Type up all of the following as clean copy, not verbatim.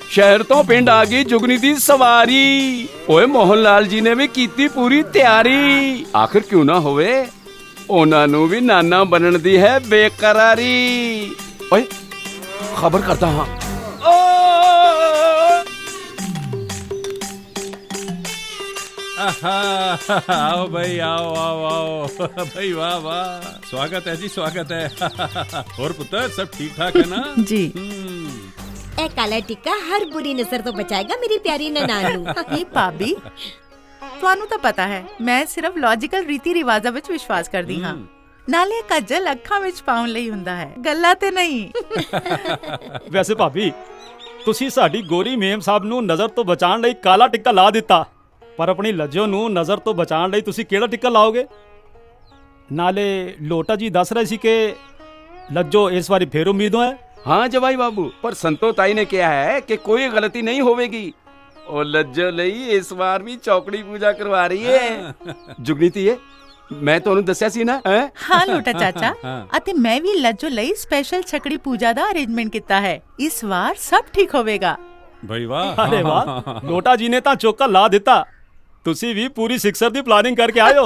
शहर तो पिंड आ गई जुगनी दी सवारी। ओए मोहन लाल जी ने भी कीती पूरी तैयारी। आखिर क्यों ना होवे, ओना नू भी नाना बनन दी है बेकरारी। ओए खबर करता हाँ। आओ भाई, आओ आओ आओ भाई, वाह वाह, स्वागत है जी, स्वागत है। और पुत्र सब ठीक ठाक है ना? जी। ए काला टिक्का हर बुरी नजर तो बचाएगा मेरी प्यारी ननानू। ਇਹ ਭਾਬੀ ਤੁਹਾਨੂੰ ਤਾਂ ਪਤਾ ਹੈ ਮੈਂ ਸਿਰਫ ਲੌਜੀਕਲ ਰੀਤੀ ਰਿਵਾਜਾਂ ਵਿੱਚ ਵਿਸ਼ਵਾਸ ਕਰਦੀ ਹਾਂ। ਨਾਲੇ ਕੱਜਲ ਅੱਖਾਂ ਵਿੱਚ ਪਾਉਣ ਲਈ ਹੁੰਦਾ ਹੈ, ਗੱਲਾਂ ਤੇ ਨਹੀਂ। ਵੈਸੇ ਭਾਬੀ ਤੁਸੀਂ ਸਾਡੀ ਗੋਰੀ ਮੇਮ ਸਾਹਿਬ ਨੂੰ ਨਜ਼ਰ ਤੋਂ ਬਚਾਉਣ ਲਈ ਕਾਲਾ ਟਿੱਕਾ ਲਾ ਦਿੱਤਾ, ਪਰ ਆਪਣੀ ਲੱਜੋ ਨੂੰ ਨਜ਼ਰ ਤੋਂ ਬਚਾਉਣ ਲਈ ਤੁਸੀਂ ਕਿਹੜਾ ਟਿੱਕਾ ਲਾਓਗੇ? ਨਾਲੇ ਲੋਟਾ ਜੀ ਦੱਸ ਰਹੇ ਸੀ ਕਿ ਲੱਜੋ ਇਸ ਵਾਰੀ ਫੇਰ ਉਮੀਦੋਂ ਹੈ। हाँ जवाई बाबू, पर संतो ताई ने कहा है कि कोई गलती नहीं होवेगी। और लज्जो लई इस बार भी चौकड़ी पूजा करवा रही है। जुगनी थी मैं ਤੁਹਾਨੂੰ ਦੱਸਿਆ ਸੀ ਨਾ। ਹਾਂ ਲੋਟਾ ਚਾਚਾ, ਅਤੇ ਮੈਂ ਵੀ ਲੱਜੋ ਲਈ ਸਪੈਸ਼ਲ ਛਕੜੀ ਪੂਜਾ ਦਾ ਅਰੇਂਜਮੈਂਟ ਕੀਤਾ ਹੈ। ਇਸ ਵਾਰ ਸਭ ਠੀਕ ਹੋਵੇਗਾ। भाई वाह, अरे वाह, लोटा जी ने तो चौका ला दिता। ਤੁਸੀਂ ਵੀ ਪੂਰੀ ਸਿਕਸਰ ਦੀ ਪਲਾਨਿੰਗ ਕਰਕੇ ਆਏ ਹੋ।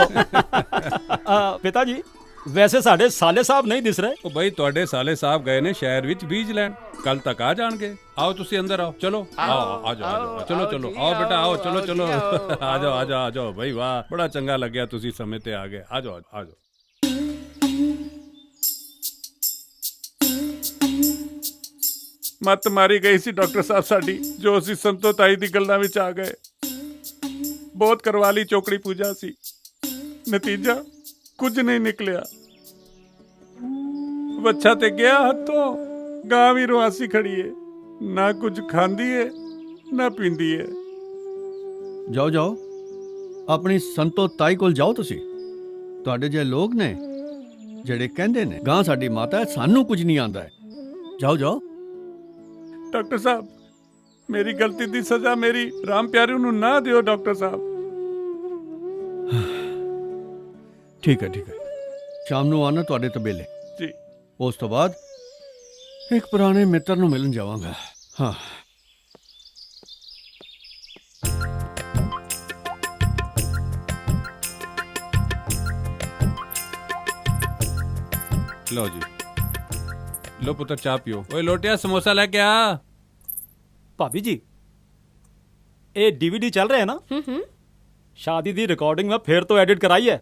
ਪਿਤਾ ਜੀ ਵੈਸੇ ਸਾਡੇ ਸਾਲੇ ਸਾਹਿਬ ਨਹੀਂ ਦਿਸ ਰਹੇ। ਉਹ ਭਾਈ ਤੁਹਾਡੇ ਸਾਲੇ ਸਾਹਿਬ ਗਏ ਨੇ ਸ਼ਹਿਰ ਵਿੱਚ ਬੀਜ ਲੈਣ, ਕੱਲ ਤੱਕ ਆ ਜਾਣਗੇ। ਆਓ ਤੁਸੀਂ ਅੰਦਰ ਆਓ, ਚਲੋ ਆਓ, ਆ ਜਾਓ, ਚਲੋ ਚਲੋ ਆਓ ਬੇਟਾ, ਆਓ, ਚਲੋ ਚਲੋ ਆ ਜਾਓ ਆ ਜਾਓ ਆ ਜਾਓ। ਭਾਈ ਵਾਹ, ਬੜਾ ਚੰਗਾ ਲੱਗਿਆ ਤੁਸੀਂ ਸਮੇਂ ਤੇ ਆ ਗਏ। ਆ ਜਾਓ ਆ ਜਾਓ। ਮੱਤ ਮਾਰੀ ਗਈ ਸੀ ਡਾਕਟਰ ਸਾਹਿਬ ਸਾਡੀ, ਜੋ ਅਸੀਂ ਸੰਤੋ ਤਾਈ ਦੀ ਗੱਲਾਂ ਵਿੱਚ ਆ ਗਏ। ਬਹੁਤ ਕਰਵਾ ਲਈ ਚੌਕੜੀ ਪੂਜਾ ਸੀ, ਨਤੀਜਾ ਕੁਝ ਨਹੀਂ ਨਿਕਲਿਆ। ਬੱਚਾ ਤੇ ਗਿਆ ਹੱਥੋਂ, ਗਾਂ ਵੀ ਰੁਆਸੀ ਖੜੀ ਏ, ਨਾ ਕੁਝ ਖਾਂਦੀ ਏ ਨਾ ਪੀਂਦੀ ਏ। ਜਾਓ ਜਾਓ, ਆਪਣੀ ਸੰਤੋ ਤਾਈ ਕੋਲ ਜਾਓ। ਤੁਸੀਂ ਤੁਹਾਡੇ ਜਿਹੇ ਲੋਕ ਨੇ ਜਿਹੜੇ ਕਹਿੰਦੇ ਨੇ ਗਾਂ ਸਾਡੀ ਮਾਤਾ ਹੈ, ਸਾਨੂੰ ਕੁਝ ਨਹੀਂ ਆਉਂਦਾ ਹੈ। ਜਾਓ ਜਾਓ। ਡਾਕਟਰ ਸਾਹਿਬ ਮੇਰੀ ਗਲਤੀ ਦੀ ਸਜ਼ਾ ਮੇਰੀ ਰਾਮ ਪਿਆਰੇ ਨੂੰ ਨਾ ਦਿਓ ਡਾਕਟਰ ਸਾਹਿਬ। ਠੀਕ ਹੈ ਠੀਕ ਹੈ, ਸ਼ਾਮ ਨੂੰ ਆਣਾ ਤੁਹਾਡੇ ਤਬੇਲੇ ਜੀ। ਉਸ ਤੋਂ ਬਾਅਦ ਇੱਕ ਪੁਰਾਣੇ ਮਿੱਤਰ ਨੂੰ ਮਿਲਣ ਜਾਵਾਂਗਾ। ਹਾਂ ਲਓ ਜੀ, ਲਓ ਪੁੱਤਰ ਚਾਹ ਪੀਓ। ਓਏ ਲੋਟਿਆ ਸਮੋਸਾ ਲੈ ਕੇ ਆ। ਭਾਬੀ ਜੀ ਇਹ DVD ਚੱਲ ਰਿਹਾ ਹੈ ਨਾ? ਸ਼ਾਦੀ ਦੀ ਰਿਕਾਰਡਿੰਗ ਮੈਂ ਫੇਰ ਤੋਂ ਐਡਿਟ ਕਰਾਈ ਹੈ।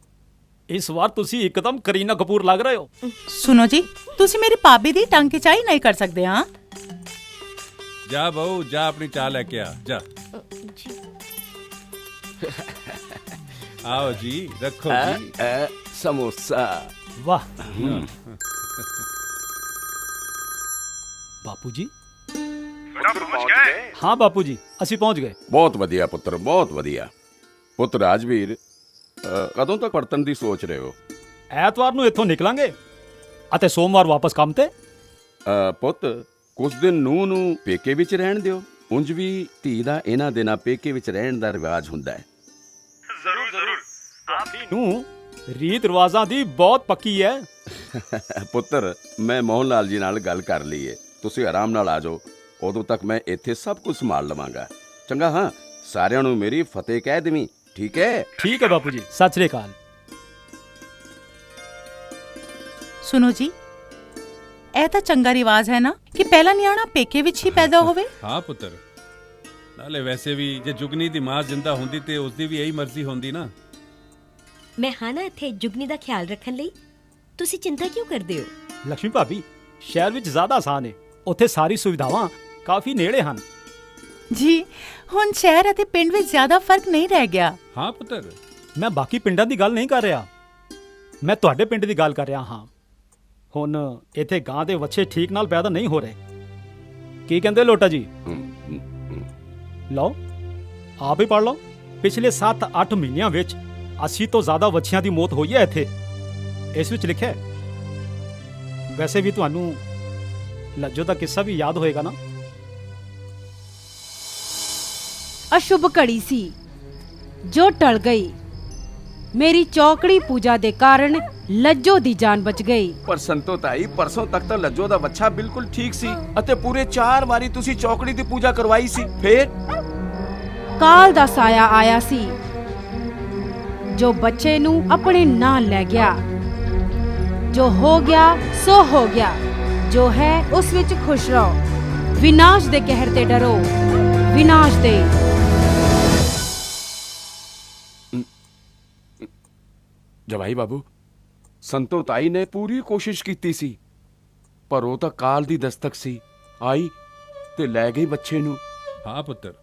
ਇਸ ਵਾਰ ਤੁਸੀਂ ਇੱਕਦਮ ਕਰੀਨਾ ਕਪੂਰ ਲੱਗ ਰਹੇ ਹੋ। ਸੁਣੋ ਜੀ, ਤੁਸੀਂ ਮੇਰੀ ਭਾਬੀ ਦੀ ਟੰਗ ਖਿਚਾਈ ਨਹੀਂ ਕਰ ਸਕਦੇ। ਹਾਂ ਜਾ ਬਹੂ ਜਾ, ਆਪਣੀ ਚਾਹ ਲੈ ਕੇ ਆ ਜਾ। आओ जी, रखो जी। समोसा। वाह। ਬਾਪੂ ਜੀ ਹਾਂ ਬਾਪੂ ਜੀ ਅਸੀਂ ਪਹੁੰਚ ਗਏ। ਬਹੁਤ ਵਧੀਆ ਪੁੱਤਰ, ਬਹੁਤ ਵਧੀਆ। ਪੁੱਤ ਰਾਜਵੀਰ, ਕਦੋਂ ਤੱਕ ਪਰਤਣ ਦੀ ਸੋਚ ਰਹੇ ਹੋ? ਐਤਵਾਰ ਨੂੰ ਇੱਥੋਂ ਨਿਕਲਾਂਗੇ ਅਤੇ ਸੋਮਵਾਰ ਵਾਪਸ ਕੰਮ ਤੇ। ਪੁੱਤ ਕੁਝ ਦਿਨ ਨੂੰ ਪੇਕੇ ਵਿੱਚ ਰਹਿਣ ਦਿਓ। ਉਂਝ ਵੀ ਧੀ ਦਾ ਇਹਨਾਂ ਦਿਨਾਂ ਪੇਕੇ ਵਿੱਚ ਰਹਿਣ ਦਾ ਰਿਵਾਜ ਹੁੰਦਾ ਹੈ। ਨੂੰ ਰੀਤ ਰਿਵਾਜ਼ਾਂ ਦੀ ਬਹੁਤ ਪੱਕੀ ਹੈ। ਪੁੱਤਰ ਮੈਂ ਮੋਹਨ ਲਾਲ ਜੀ ਨਾਲ ਗੱਲ ਕਰ ਲਈ ਹੈ, ਤੁਸੀਂ ਆਰਾਮ ਨਾਲ ਆ ਜਾਓ। ਉਦੋਂ ਤੱਕ ਮੈਂ ਇੱਥੇ ਸਭ ਕੁਝ ਸੰਭਾਲ ਲਵਾਂਗਾ। ਚੰਗਾ? ਹਾਂ, ਸਾਰਿਆਂ ਨੂੰ ਮੇਰੀ ਫਤਿਹ ਕਹਿ ਦੇਵੀਂ, ਠੀਕ ਹੈ? ਠੀਕ ਹੈ ਬਾਪੂ ਜੀ, ਸਤਿ ਸ੍ਰੀ ਅਕਾਲ। ਸੁਣੋ ਜੀ, ਇਹ ਤਾਂ ਚੰਗਾ ਰਿਵਾਜ ਹੈ ਨਾ ਕਿ ਪਹਿਲਾ ਨਿਆਣਾ ਪੇਕੇ ਵਿੱਚ ਹੀ ਪੈਦਾ ਹੋਵੇ। ਹਾਂ ਪੁੱਤਰ, ਨਾਲੇ ਵੈਸੇ ਵੀ ਜੇ ਜੁਗਨੀ ਦੀ ਮਾਂ ਜਿੰਦਾ ਹੁੰਦੀ ਤੇ ਉਸਦੀ ਵੀ ਇਹੀ ਮਰਜ਼ੀ ਹੁੰਦੀ ਨਾ। ਮੈਂ ਹਾਂ ਨਾ ਇੱਥੇ ਜੁਗਨੀ ਦਾ ਖਿਆਲ ਰੱਖਣ ਲਈ, ਤੁਸੀਂ ਚਿੰਤਾ ਕਿਉਂ ਕਰਦੇ ਹੋ? ਲక్ష్ਮੀ ਭਾਬੀ ਸ਼ਹਿਰ ਵਿੱਚ ਜ਼ਿਆਦਾ ਆਸਾਨ ਹੈ, ਉੱਥੇ ਸਾਰੀ ਸੁਵਿਧਾਵਾਂ ਕਾਫੀ ਨੇੜੇ ਹਨ। ਜੀ ਹੁਣ ਸ਼ਹਿਰ ਅਤੇ ਪਿੰਡ ਵਿੱਚ ਜ਼ਿਆਦਾ ਫਰਕ ਨਹੀਂ ਰਹਿ ਗਿਆ। ਹਾਂ ਪੁੱਤਰ, ਮੈਂ ਬਾਕੀ ਪਿੰਡਾਂ ਦੀ ਗੱਲ ਨਹੀਂ ਕਰ ਰਿਹਾ, ਮੈਂ ਤੁਹਾਡੇ ਪਿੰਡ ਦੀ ਗੱਲ ਕਰ ਰਿਹਾ ਹਾਂ। ਹੁਣ ਇੱਥੇ ਗਾਂ ਦੇ ਵੱਛੇ ਠੀਕ ਨਾਲ ਪੈਦਾ ਨਹੀਂ ਹੋ ਰਹੇ। ਕੀ ਕਹਿੰਦੇ ਲੋਟਾ ਜੀ? ਲਓ ਆਪ ਹੀ ਪੜ੍ਹ ਲਓ। ਪਿਛਲੇ 7-8 ਮਹੀਨਿਆਂ ਵਿੱਚ 80 ਤੋਂ ਜ਼ਿਆਦਾ ਵੱਛਿਆਂ ਦੀ ਮੌਤ ਹੋਈ ਹੈ ਇੱਥੇ, ਇਸ ਵਿੱਚ ਲਿਖਿਆ ਹੈ। ਵੈਸੇ ਵੀ ਤੁਹਾਨੂੰ ਲੱਜੋ ਦਾ ਕਿੱਸਾ ਵੀ ਯਾਦ ਹੋਏਗਾ ਨਾ? अशुभ घड़ी सी जो टल गई। मेरी चौकड़ी पूजा दे कारण ਲੱਜੋ ਦੀ ਜਾਨ ਬਚ ਗਈ। ਪਰ ਸੰਤੋ ਤਾਈ, ਪਰਸੋਂ ਤੱਕ ਤਾਂ ਲੱਜੋ ਦਾ ਬੱਚਾ ਬਿਲਕੁਲ ਠੀਕ ਸੀ ਅਤੇ ਪੂਰੇ 4 ਵਾਰੀ ਤੁਸੀਂ ਚੌਕੜੀ ਦੀ ਪੂਜਾ ਕਰਵਾਈ ਸੀ। ਫੇਰ ਕਾਲ ਦਾ ਸਾਇਆ ਆਇਆ ਸੀ ਜੋ ਬੱਚੇ ਨੂੰ ਆਪਣੇ ਨਾਲ ਲੈ ਗਿਆ। ਜੋ ਹੋ ਗਿਆ ਸੋ ਹੋ ਗਿਆ, ਜੋ ਹੈ ਉਸ ਵਿੱਚ ਖੁਸ਼ ਰਹੋ। ਵਿਨਾਸ਼ ਦੇ ਕਹਿਰ ਤੇ ਡਰੋ, ਵਿਨਾਸ਼ ਦੇ। ਜਵਾਈ ਬਾਬੂ, ਸੰਤੋ ਤਾਈ ਨੇ ਪੂਰੀ ਕੋਸ਼ਿਸ਼ ਕੀਤੀ ਸੀ, ਪਰ ਉਹ ਤਾਂ ਕਾਲ ਦੀ ਦਸਤਕ ਸੀ, ਆਈ ਤੇ ਲੈ ਗਈ ਬੱਚੇ ਨੂੰ। ਹਾਂ ਪੁੱਤਰ,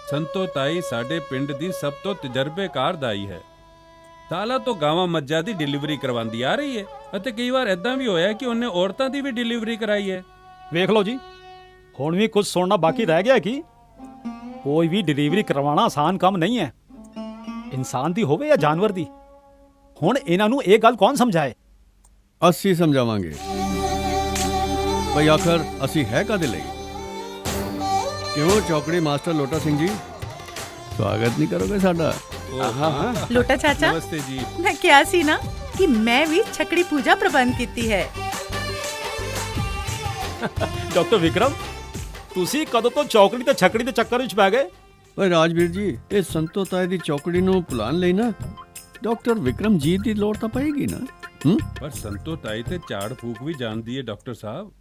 ਸੰਤੋ ਤਾਈ ਸਾਡੇ ਪਿੰਡ ਦੀ ਸਭ ਤੋਂ ਤਜਰਬੇਕਾਰ ਦਾਈ ਹੈ। ਸਾਲਾਂ ਤੋਂ ਗਾਵਾਂ ਮੱਝਾਂ ਦੀ ਡਿਲੀਵਰੀ ਕਰਵਾਉਂਦੀ ਆ ਰਹੀ ਹੈ ਅਤੇ ਕਈ ਵਾਰ ਐਦਾਂ ਵੀ ਹੋਇਆ ਕਿ ਉਹਨੇ ਔਰਤਾਂ ਦੀ ਵੀ ਡਿਲੀਵਰੀ ਕਰਾਈ ਹੈ। ਵੇਖ ਲਓ ਜੀ, ਹੁਣ ਵੀ ਕੁਝ ਸੁਣਨਾ ਬਾਕੀ ਰਹਿ ਗਿਆ ਕਿ ਕੋਈ ਵੀ ਡਿਲੀਵਰੀ ਕਰਵਾਉਣਾ ਆਸਾਨ ਕੰਮ ਨਹੀਂ ਹੈ, ਇਨਸਾਨ ਦੀ ਹੋਵੇ ਜਾਂ ਜਾਨਵਰ ਦੀ। ਹੁਣ ਇਹਨਾਂ ਨੂੰ ਇਹ ਗੱਲ ਕੌਣ ਸਮਝਾਏ? ਅਸੀਂ ਸਮਝਾਵਾਂਗੇ। ਭਈ ਆਖਰ ਅਸੀਂ ਹੈ ਕਾਦੇ ਲਈ? ਕਿਉਂ ਚੌਕੜੀ ਮਾਸਟਰ ਲੋਟਾ ਸਿੰਘ ਜੀ, ਸਵਾਗਤ ਨਹੀਂ ਕਰੋਗੇ ਸਾਡਾ? ਲੋਟਾ ਚਾਚਾ, ਨਮਸਤੇ ਜੀ। ਮੈਂ ਕਿਹਾ ਸੀ ਨਾ ਕਿ ਮੈਂ ਵੀ ਛਕੜੀ ਪੂਜਾ ਪ੍ਰਬੰਧ ਕੀਤੀ ਹੈ। ਡਾਕਟਰ ਵਿਕਰਮ, ਤੁਸੀਂ ਕਦੋਂ ਤੋਂ ਚੌਕੜੀ ਤੇ ਛਕੜੀ ਦੇ ਚੱਕਰ ਵਿੱਚ ਪੈ ਗਏ? ਓਏ ਰਾਜਵੀਰ ਜੀ, ਇਹ ਸੰਤੋ ਤਾਈ ਦੀ ਚੌਕੜੀ ਨੂੰ ਭੁਲਾਉਣ ਲਈ ਨਾ ਡਾਕਟਰ ਵਿਕਰਮ ਜੀ ਦੀ ਲੋੜ ਤਾਂ ਪਏਗੀ ਨਾ। ਪਰ ਸੰਤੋ ਤਾਈ ਤੇ ਝਾੜ ਫੂਕ ਵੀ ਜਾਣਦੀ ਹੈ ਡਾਕਟਰ ਸਾਹਿਬ।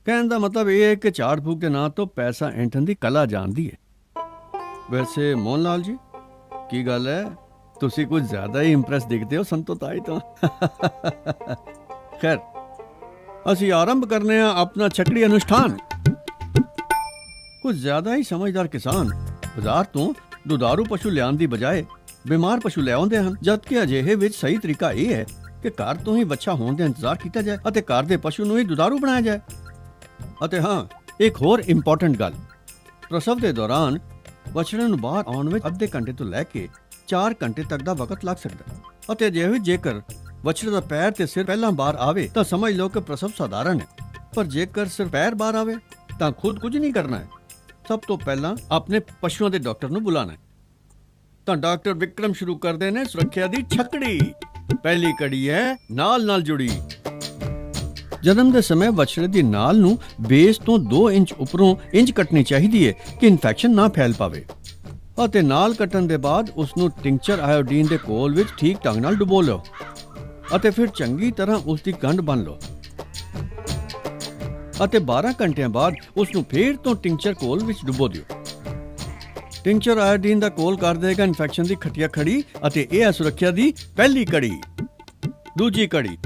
ਕਹਿਣ ਦਾ ਮਤਲਬ ਇਹ ਹੈ ਕਿ ਝਾੜ ਫੂਕ ਦੇ ਨਾਂ ਤੋਂ ਪੈਸਾ ਐਂਠਣ ਦੀ ਕਲਾ ਜਾਣਦੀ ਹੈ। ਵੈਸੇ ਮੋਹਨ ਲਾਲ ਜੀ, ਕੀ ਗੱਲ ਹੈ, ਤੁਸੀਂ ਕੁਝ ਜ਼ਿਆਦਾ ਹੀ ਇੰਪ੍ਰੈਸ ਦਿਖਦੇ ਹੋ ਸੰਤੋ ਤਾਈ ਤੋਂ। ਖੈਰ, ਅਸੀਂ ਆਰੰਭ ਕਰਨੇ ਆ ਆਪਣਾ ਛਕੜੀ ਅਨੁਸ਼ਠਾਨ। ਕੁਝ ਜ਼ਿਆਦਾ ਹੀ ਸਮਝਦਾਰ ਕਿਸਾਨ ਬਾਜ਼ਾਰ ਤੋਂ ਦੁਧਾਰੂ ਪਸ਼ੂ ਲਿਆਉਣ ਦੀ ਬਜਾਏ ਬਿਮਾਰ ਪਸ਼ੂ ਲੈ ਆਉਂਦੇ ਹਨ, ਜਦਕਿ ਅਜਿਹੇ ਵਿੱਚ ਸਹੀ ਤਰੀਕਾ ਇਹ ਹੈ ਕਿ ਘਰ ਤੋਂ ਹੀ ਬੱਚਾ ਹੋਣ ਦਾ ਇੰਤਜ਼ਾਰ ਕੀਤਾ ਜਾਏ ਅਤੇ ਘਰ ਦੇ ਪਸ਼ੂ ਨੂੰ ਹੀ ਦੁਧਾਰੂ ਬਣਾਇਆ ਜਾਏ। ਅਤੇ ਹਾਂ, ਇੱਕ ਹੋਰ ਇੰਪੋਰਟੈਂਟ ਗੱਲ, ਪ੍ਰਸਵ ਦੇ ਦੌਰਾਨ ਬਛੜੇ ਨੂੰ ਬਾਹਰ ਆਉਣ ਵਿੱਚ ਅੱਧੇ ਘੰਟੇ ਤੋਂ ਲੈ ਕੇ 4 ਘੰਟੇ ਤੱਕ ਦਾ ਵਕਤ ਲੱਗ ਸਕਦਾ ਹੈ। ਅਤੇ ਜੇਕਰ ਬਛੜੇ ਦਾ ਪੈਰ ਤੇ ਸਿਰ ਪਹਿਲਾਂ ਬਾਹਰ ਆਵੇ ਤਾਂ ਸਮਝ ਲਓ ਕਿ ਪ੍ਰਸਵ ਸਾਧਾਰਨ ਹੈ, ਪਰ ਜੇਕਰ ਸਿਰ ਪੈਰ ਬਾਹਰ ਆਵੇ ਤਾਂ ਖੁਦ ਕੁਝ ਨਹੀਂ ਕਰਨਾ ਹੈ। ਸਭ ਤੋਂ ਪਹਿਲਾਂ ਆਪਣੇ ਪਸ਼ੂਆਂ ਦੇ ਡਾਕਟਰ ਨੂੰ ਬੁਲਾਣਾ ਹੈ। ਤਾਂ ਡਾਕਟਰ ਵਿਕਰਮ ਸ਼ੁਰੂ ਕਰਦੇ ਨੇ ਸੁਰੱਖਿਆ ਦੀ ਛਕੜੀ। ਪਹਿਲੀ ਕੜੀ ਹੈ ਨਾਲ ਨਾਲ ਜੁੜੀ। ਜਨਮ ਦੇ ਸਮੇਂ ਬਛੜੇ ਦੀ ਨਾਲ ਨੂੰ ਬੇਸ ਤੋਂ 2 ਇੰਚ ਉੱਪਰੋਂ ਇੰਚ ਕੱਟਣੀ ਚਾਹੀਦੀ ਹੈ ਕਿ ਇਨਫੈਕਸ਼ਨ ਨਾ ਫੈਲ ਪਾਵੇ। ਅਤੇ ਨਾਲ ਕੱਟਣ ਦੇ ਬਾਅਦ ਉਸ ਨੂੰ ਟਿੰਕਚਰ ਆਇਓਡੀਨ ਦੇ ਘੋਲ ਵਿੱਚ ਠੀਕ ਢੰਗ ਨਾਲ ਡੁਬੋ ਲਓ ਅਤੇ ਫਿਰ ਚੰਗੀ ਤਰ੍ਹਾਂ ਉਸ ਦੀ ਗੰਢ ਬੰਨ੍ਹ ਲਓ ਅਤੇ 12 ਘੰਟਿਆਂ ਬਾਅਦ ਉਸ ਨੂੰ ਫੇਰ ਤੋਂ ਟਿੰਕਚਰ ਘੋਲ ਵਿੱਚ ਡੁਬੋ ਦਿਓ। ਟਿੰਕਚਰ ਆਇਓਡੀਨ ਦਾ ਘੋਲ ਕਰ ਦੇਗਾ ਇਨਫੈਕਸ਼ਨ ਦੀ ਖਟੀਆ ਖੜੀ ਅਤੇ ਇਹ ਹੈ ਸੁਰੱਖਿਆ ਦੀ ਪਹਿਲੀ ਕੜੀ। ਦੂਜੀ ਕੜੀ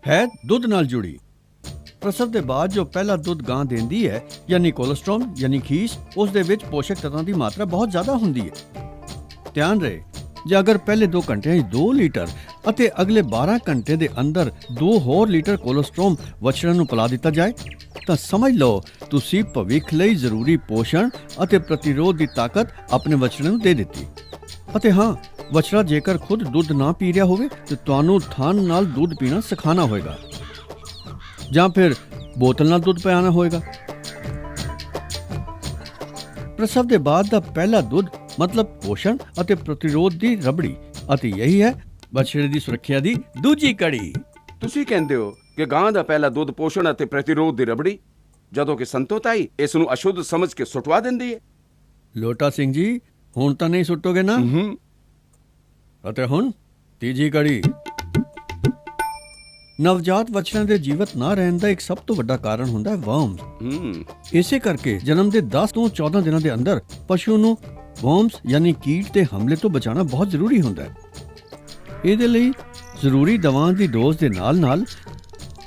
ਹੈ ਦੁੱਧ ਨਾਲ ਜੁੜੀ। ਪ੍ਰਸਵ ਦੇ ਬਾਅਦ ਜੋ ਪਹਿਲਾ ਦੁੱਧ ਗਾਂ ਦਿੰਦੀ ਹੈ, ਯਾਨੀ ਕੋਲੇਸਟ੍ਰੋਲ ਯਾਨੀ ਖੀਸ, ਉਸ ਦੇ ਵਿੱਚ ਪੋਸ਼ਕ ਤੱਤਾਂ ਦੀ ਮਾਤਰਾ ਬਹੁਤ ਜ਼ਿਆਦਾ ਹੁੰਦੀ ਹੈ। ਧਿਆਨ ਰਹੇ, ਜੇ ਅਗਰ ਪਹਿਲੇ 2 ਘੰਟਿਆਂ ਵਿੱਚ 2 ਲੀਟਰ ਅਤੇ ਅਗਲੇ 12 ਘੰਟੇ ਦੇ ਅੰਦਰ 2 ਹੋਰ ਲੀਟਰ ਕੋਲੇਸਟ੍ਰੋਲ ਵਛੜਨ ਨੂੰ ਪਿਲਾ ਦਿੱਤਾ ਜਾਏ ਤਾਂ ਸਮਝ ਲਓ ਤੁਸੀਂ ਭਵਿੱਖ ਲਈ ਜ਼ਰੂਰੀ ਪੋਸ਼ਣ ਅਤੇ ਪ੍ਰਤੀਰੋਧ ਦੀ ਤਾਕਤ ਆਪਣੇ ਵਛੜੇ ਨੂੰ ਦੇ ਦਿੱਤੀ। ਅਤੇ ਹਾਂ, ਵਛੜਾ ਜੇਕਰ ਖੁਦ ਦੁੱਧ ਨਾ ਪੀ ਰਿਹਾ ਹੋਵੇ ਤਾਂ ਤੁਹਾਨੂੰ ਥਣ ਨਾਲ ਦੁੱਧ ਪੀਣਾ ਸਿਖਾਉਣਾ ਹੋਵੇਗਾ ਜਾਂ ਫਿਰ ਬੋਤਲ ਨਾਲ ਦੁੱਧ ਪਿਆਉਣਾ ਹੋਵੇਗਾ। ਪ੍ਰਸਵ ਦੇ ਬਾਅਦ ਦਾ ਪਹਿਲਾ ਦੁੱਧ ਮਤਲਬ ਪੋਸ਼ਣ ਅਤੇ ਪ੍ਰਤੀਰੋਧ ਦੀ ਰਬੜੀ, ਅਤੇ ਇਹੀ ਹੈ ਬਛੜੇ ਦੀ ਸੁਰੱਖਿਆ ਦੀ ਦੂਜੀ ਕੜੀ। ਤੁਸੀਂ ਕਹਿੰਦੇ ਹੋ ਕਿ ਗਾਂ ਦਾ ਪਹਿਲਾ ਦੁੱਧ ਪੋਸ਼ਣ ਅਤੇ ਪ੍ਰਤੀਰੋਧ ਦੀ ਰਬੜੀ, ਜਦੋਂ ਕਿ ਸੰਤੋ ਤਾਈ ਇਸ ਨੂੰ ਅਸ਼ੁੱਧ ਸਮਝ ਕੇ ਸੁੱਟਵਾ ਦਿੰਦੀ ਹੈ। ਲੋਟਾ ਸਿੰਘ ਜੀ, ਹੁਣ ਤਾਂ ਨਹੀਂ ਸੁੱਟੋਗੇ ਨਾ? ਅਤੇ ਹੁਣ ਤੀਜੀ ਕੜੀ। ਨਵਜਾਤ ਬੱਚਿਆਂ ਦੇ ਜੀਵਤ ਨਾ ਰਹਿਣ ਦਾ ਇੱਕ ਸਭ ਤੋਂ ਵੱਡਾ ਕਾਰਨ ਹੁੰਦਾ ਹੈ ਵਰਮਸ। ਇਸੇ ਕਰਕੇ ਜਨਮ ਦੇ 10 ਤੋਂ 14 ਦਿਨਾਂ ਦੇ ਅੰਦਰ ਪਸ਼ੂ ਨੂੰ ਵਰਮਸ ਯਾਨੀ ਕੀਟ ਦੇ ਹਮਲੇ ਤੋਂ ਬਚਾਉਣਾ ਬਹੁਤ ਜ਼ਰੂਰੀ ਹੁੰਦਾ ਹੈ। ਇਹਦੇ ਲਈ ਜ਼ਰੂਰੀ ਦਵਾਈਆਂ ਦੀ ਡੋਜ਼ ਦੇ ਨਾਲ-ਨਾਲ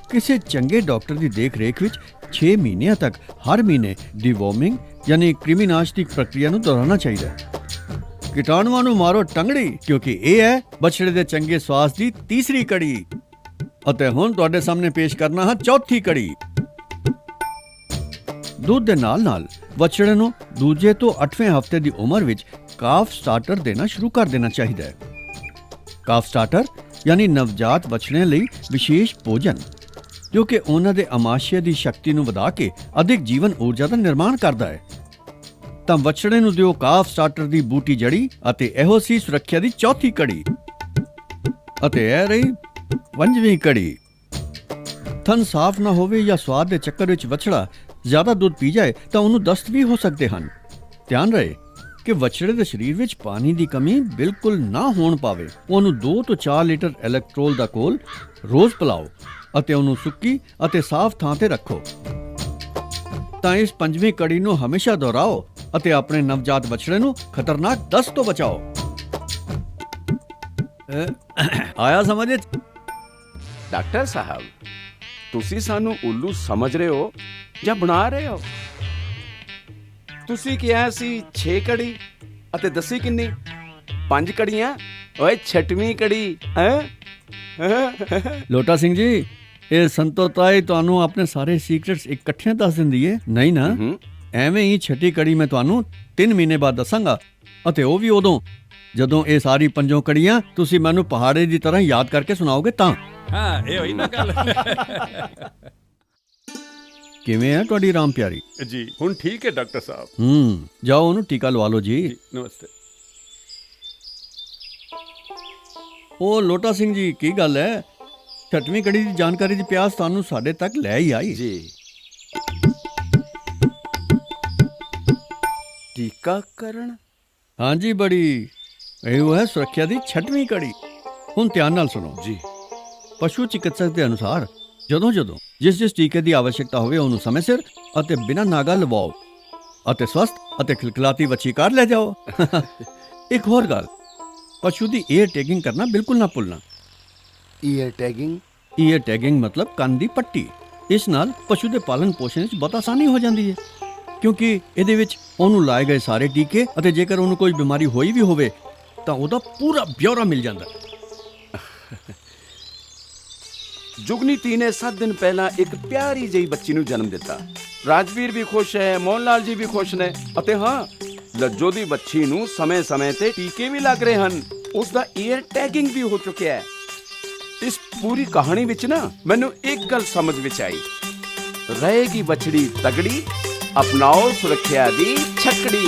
ਕਿਸੇ ਚੰਗੇ ਡਾਕਟਰ ਦੀ ਦੇਖ-ਰੇਖ ਵਿੱਚ 6 ਮਹੀਨਿਆਂ ਤੱਕ ਹਰ ਮਹੀਨੇ ਡੀਵਰਮਿੰਗ ਯਾਨੀ ਕ੍ਰਿਮੀਨਾਸ਼ ਦੀ ਪ੍ਰਕਿਰਿਆ ਨੂੰ ਦੁਹਰਾਉਣਾ ਚਾਹੀਦਾ ਹੈ। ਕੀਟਾਣੂਆਂ ਨੂੰ ਮਾਰੋ ਟੰਗੜੀ, ਕਿਉਂਕਿ ਇਹ ਹੈ ਬਛੜੇ ਦੇ ਚੰਗੇ ਸਵਾਸ ਦੀ ਤੀਸਰੀ ਕੜੀ। ਅਤੇ ਹੁਣ ਤੁਹਾਡੇ ਸਾਹਮਣੇ ਪੇਸ਼ ਕਰਨਾ ਹੈ ਚੌਥੀ ਕੜੀ। ਦੁੱਧ ਦੇ ਨਾਲ-ਨਾਲ ਬਛੜੇ ਨੂੰ ਦੂਜੇ ਤੋਂ 8ਵੇਂ ਹਫ਼ਤੇ ਦੀ ਉਮਰ ਵਿੱਚ ਕਾਫ ਸਟਾਰਟਰ ਦੇਣਾ ਸ਼ੁਰੂ ਕਰ ਦੇਣਾ ਚਾਹੀਦਾ ਹੈ। ਕਾਫ ਸਟਾਰਟਰ ਯਾਨੀ ਨਵਜਾਤ ਬਛੜਿਆਂ ਲਈ ਵਿਸ਼ੇਸ਼ ਭੋਜਨ, ਜੋ ਕਿ ਉਹਨਾਂ ਦੇ ਅਮਾਸ਼ਯ ਦੀ ਸ਼ਕਤੀ ਨੂੰ ਵਧਾ ਕੇ ਅਧਿਕ ਜੀਵਨ ਊਰਜਾ ਦਾ ਨਿਰਮਾਣ ਕਰਦਾ ਹੈ। ਤਾਂ ਬਛੜੇ ਨੂੰ ਦਿਓ ਕਾਫ ਸਟਾਰਟਰ ਦੀ ਬੂਟੀ ਜੜੀ, ਅਤੇ ਇਹੋ ਸੀ ਸੁਰੱਖਿਆ ਦੀ ਚੌਥੀ ਕੜੀ। ਅਤੇ ਇਹ ਰਹੀ ਪੰਜਵੀਂ ਕੜੀ। ਥਣ ਸਾਫ਼ ਨਾ ਹੋਵੇ ਜਾਂ ਸਵਾਦ ਦੇ ਚੱਕਰ ਵਿੱਚ ਵਛੜਾ ਜ਼ਿਆਦਾ ਦੁੱਧ ਪੀ ਜਾਏ ਤਾਂ ਉਹਨੂੰ ਦਸਤ ਵੀ ਹੋ ਸਕਦੇ ਹਨ। ਧਿਆਨ ਰਹੇ ਕਿ ਵਛੜੇ ਦੇ ਸਰੀਰ ਵਿੱਚ ਪਾਣੀ ਦੀ ਕਮੀ ਬਿਲਕੁਲ ਨਾ ਹੋਣ ਪਾਵੇ। ਉਹਨੂੰ 2 ਤੋਂ 4 ਲੀਟਰ ਇਲੈਕਟ੍ਰੋਲ ਦਾ ਘੋਲ ਰੋਜ਼ ਪਿਲਾਓ ਅਤੇ ਉਹਨੂੰ ਸੁੱਕੀ ਅਤੇ ਸਾਫ਼ ਥਾਂ ਤੇ ਰੱਖੋ। ਤਾਂ ਇਸ ਪੰਜਵੀਂ ਕੜੀ ਨੂੰ ਹਮੇਸ਼ਾ ਦੁਹਰਾਓ ਅਤੇ ਆਪਣੇ ਨਵਜਾਤ ਵਛੜੇ ਨੂੰ ਖਤਰਨਾਕ ਦਸਤ ਤੋਂ ਬਚਾਓ। ਆਇਆ ਸਮਝ ਵਿੱਚ? ਡਾਕਟਰ ਸਾਹਿਬ, ਤੁਸੀਂ ਸਾਨੂੰ ਉੱਲੂ ਸਮਝ ਰਹੇ ਹੋ ਜਾਂ ਬਣਾ ਰਹੇ ਹੋ? ਤੁਸੀਂ ਕਿਹਾ ਸੀ 6 ਕੜੀ ਅਤੇ ਦੱਸੀ ਕਿੰਨੀ? 5 ਕੜੀਆਂ। ਓਏ 6ਵੀਂ ਕੜੀ ਹੈ। ਲੋਟਾ ਸਿੰਘ ਜੀ, ਇਹ ਸੰਤੋਤਾਈ ਤੁਹਾਨੂੰ ਆਪਣੇ ਸਾਰੇ ਸੀਕ੍ਰੇਟਸ ਇਕੱਠਿਆਂ ਦੱਸ ਦਿੰਦੀ ਏ, ਨਹੀਂ ਨਾ? ਐਵੇਂ ਹੀ 6 ਕੜੀ ਮੈਂ ਤੁਹਾਨੂੰ 3 ਮਹੀਨੇ ਬਾਅਦ ਦੱਸਾਂਗਾ, ਅਤੇ ਉਹ ਵੀ ਉਦੋਂ ਜਦੋਂ ਇਹ ਸਾਰੀ 5 ਕੜੀਆਂ ਤੁਸੀਂ ਮੈਨੂੰ ਪਹਾੜੇ ਦੀ ਤਰ੍ਹਾਂ ਯਾਦ ਕਰਕੇ ਸੁਣਾਓਗੇ ਤਾਂ। ਹਾਂ, ਇਹ ਹੋਈ ਨਾ ਗੱਲ। ਕਿਵੇਂ ਹੈ ਤੁਹਾਡੀ ਰਾਮ ਪਿਆਰੀ? ਜੀ ਹੁਣ ਠੀਕ ਹੈ ਡਾਕਟਰ ਸਾਹਿਬ। ਜਾਓ ਉਹਨੂੰ ਟੀਕਾ ਲਵਾ ਲਓ ਜੀ। ਨਮਸਤੇ। ਉਹ ਲੋਟਾ ਸਿੰਘ ਜੀ, ਕੀ ਗੱਲ ਹੈ? 6ਵੀਂ ਕੜੀ ਦੀ ਜਾਣਕਾਰੀ ਦੀ ਪਿਆਸ ਤੁਹਾਨੂੰ ਸਾਡੇ ਤੱਕ ਲੈ ਹੀ ਆਈ ਜੀ। ਟੀਕਾਕਰਨ? ਹਾਂਜੀ ਬੜੀ, ਇਹ ਹੈ ਸੁਰੱਖਿਆ ਦੀ 6ਵੀਂ ਕੜੀ। ਹੁਣ ਧਿਆਨ ਨਾਲ ਸੁਣੋ ਜੀ। ਪਸ਼ੂ ਚਿਕਿਤਸਕ ਦੇ ਅਨੁਸਾਰ ਜਦੋਂ ਜਿਸ ਟੀਕੇ ਦੀ आवश्यकता ਹੋਵੇ ਉਹਨੂੰ ਸਮੇਂ ਸਿਰ ਅਤੇ ਬਿਨਾਂ ਨਾਗਾ ਲਵਾਓ ਅਤੇ ਸਵਸਥ ਅਤੇ ਖਿਲਖਿਲਾਤੀ ਵੱਛੀ ਕਰ ਲੈ ਜਾਓ। ਇੱਕ ਹੋਰ ਗੱਲ, ਪਸ਼ੂ ਦੀ ਈਅਰ ਟੈਗਿੰਗ ਕਰਨਾ ਬਿਲਕੁਲ ਨਾ ਭੁੱਲਣਾ। Year tagging? ਈਅਰ ਟੈਗਿੰਗ ਮਤਲਬ ਕੰਨ ਦੀ ਪੱਟੀ। ਇਸ ਨਾਲ ਪਸ਼ੂ ਦੇ ਪਾਲਣ ਪੋਸ਼ਣ ਵਿੱਚ ਬਹੁਤ ਆਸਾਨੀ ਹੋ ਜਾਂਦੀ ਹੈ, ਕਿਉਂਕਿ ਇਹਦੇ ਵਿੱਚ ਉਹਨੂੰ ਲਾਏ ਗਏ ਸਾਰੇ ਟੀਕੇ ਅਤੇ ਜੇਕਰ ਉਹਨੂੰ ਕੋਈ ਬਿਮਾਰੀ ਹੋਈ ਵੀ ਹੋਵੇ ਤਾਂ ਉਹਦਾ ਪੂਰਾ ਬਿਊਰਾ ਮਿਲ ਜਾਂਦਾ। ਜੁਗਨੀਤੀ ਨੇ 7 ਦਿਨ ਪਹਿਲਾਂ ਇੱਕ ਪਿਆਰੀ ਜਿਹੀ ਬੱਚੀ ਨੂੰ ਜਨਮ ਦਿੱਤਾ। ਰਾਜਵੀਰ ਵੀ ਖੁਸ਼ ਹੈ, ਮੋਹਨ ਲਾਲ ਜੀ ਵੀ ਖੁਸ਼ ਨੇ, ਅਤੇ ਹਾਂ, ਲੱਜੋ ਦੀ ਬੱਚੀ ਨੂੰ ਸਮੇਂ-ਸਮੇਂ ਤੇ ਟੀਕੇ ਵੀ ਲੱਗ ਰਹੇ ਹਨ। ਉਸ ਦਾ ਈਅਰ ਟੈਗਿੰਗ ਵੀ ਹੋ ਚੁੱਕਿਆ ਹੈ। ਇਸ ਪੂਰੀ ਕਹਾਣੀ ਵਿੱਚ ਨਾ ਮੈਨੂੰ ਇੱਕ ਗੱਲ ਸਮਝ ਵਿੱਚ ਆਈ, ਰਹੇਗੀ ਬਛੜੀ ਤਗੜੀ, ਅਪਣਾਓ ਸੁਰੱਖਿਆ ਦੀ ਛੱਕੜੀ।